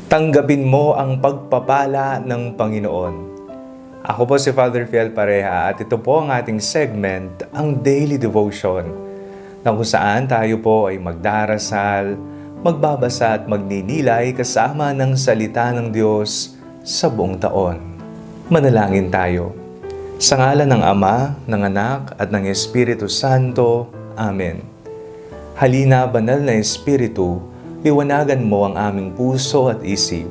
Tanggapin mo ang pagpapala ng Panginoon. Ako po si Father Fiel Pareha at ito po ang ating segment, ang Daily Devotion, na kung saan tayo po ay magdarasal, magbabasa at magninilay kasama ng salita ng Diyos sa buong taon. Manalangin tayo. Sa ngalan ng Ama, ng Anak at ng Espiritu Santo. Amen. Halina, Banal na Espiritu, liwanagan mo ang aming puso at isip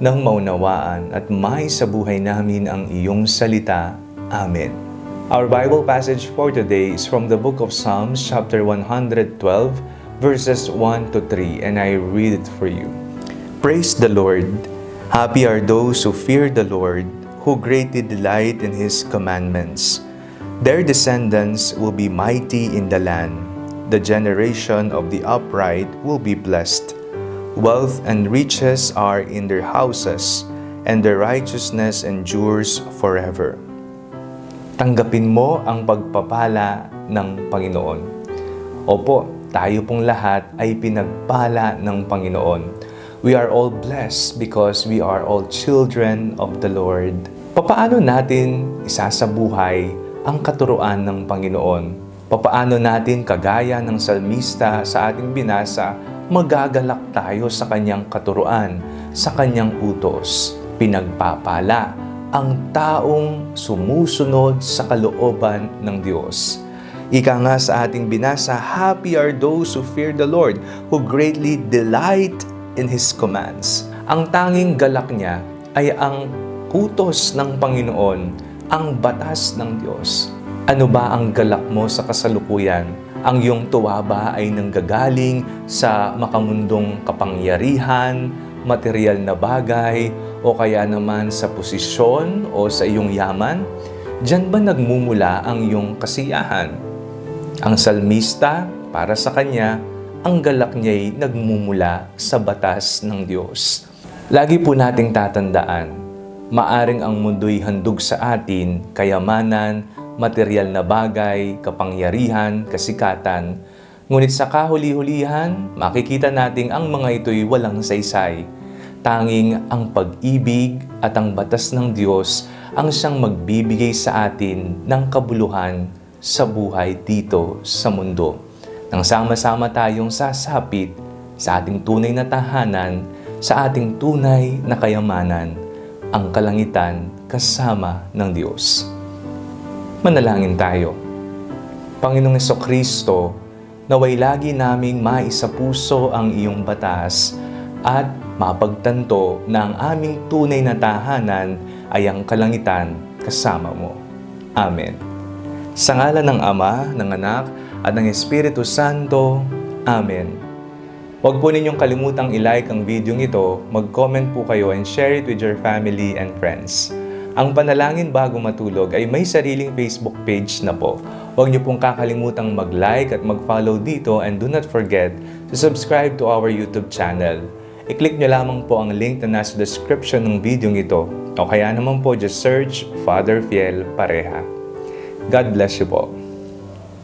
nang maunawaan at may sa buhay namin ang iyong salita. Amen. Our Bible passage for today is from the book of Psalms, chapter 112, verses 1 to 3, and I read it for you. Praise the Lord. Happy are those who fear the Lord, who greatly delight in His commandments. Their descendants will be mighty in the land. The generation of the upright will be blessed. Wealth and riches are in their houses, and their righteousness endures forever. Tanggapin mo ang pagpapala ng Panginoon. Opo, tayo pong lahat ay pinagpala ng Panginoon. We are all blessed because we are all children of the Lord. Papaano natin isasabuhay ang katuruan ng Panginoon? Papaano natin, kagaya ng salmista sa ating binasa, magagalak tayo sa kanyang katuruan, sa kanyang utos? Pinagpapala ang taong sumusunod sa kalooban ng Diyos. Ika nga sa ating binasa, happy are those who fear the Lord, who greatly delight in His commands. Ang tanging galak niya ay ang utos ng Panginoon, ang batas ng Diyos. Ano ba ang galak mo sa kasalukuyan? Ang iyong tuwa ba ay nanggagaling sa makamundong kapangyarihan, material na bagay, o kaya naman sa posisyon o sa iyong yaman? Diyan ba nagmumula ang iyong kasiyahan? Ang salmista, para sa kanya, ang galak niya'y nagmumula sa batas ng Diyos. Lagi po nating tatandaan, maaring ang mundo'y handog sa atin, kayamanan, material na bagay, kapangyarihan, kasikatan. Ngunit sa kahuli-hulihan, makikita nating ang mga ito'y walang saysay. Tanging ang pag-ibig at ang batas ng Diyos ang siyang magbibigay sa atin ng kabuluhan sa buhay dito sa mundo. Nang sama-sama tayong sasapit sa ating tunay na tahanan, sa ating tunay na kayamanan, ang kalangitan kasama ng Diyos. Manalangin tayo. Panginoong Jesucristo, naway lagi naming maisapuso ang iyong batas at mapagtanto na ang aming tunay na tahanan ay ang kalangitan kasama mo. Amen. Sa ngalan ng Ama, ng Anak, at ng Espiritu Santo. Amen. Huwag po ninyong kalimutang i-like ang video ito, mag-comment po kayo and share it with your family and friends. Ang Panalangin Bago Matulog ay may sariling Facebook page na po. Huwag niyo pong kakalimutang mag-like at mag-follow dito, and do not forget to subscribe to our YouTube channel. I-click niyo lamang po ang link na nasa description ng video ito, o kaya naman po just search Father Fiel Pareha. God bless you po.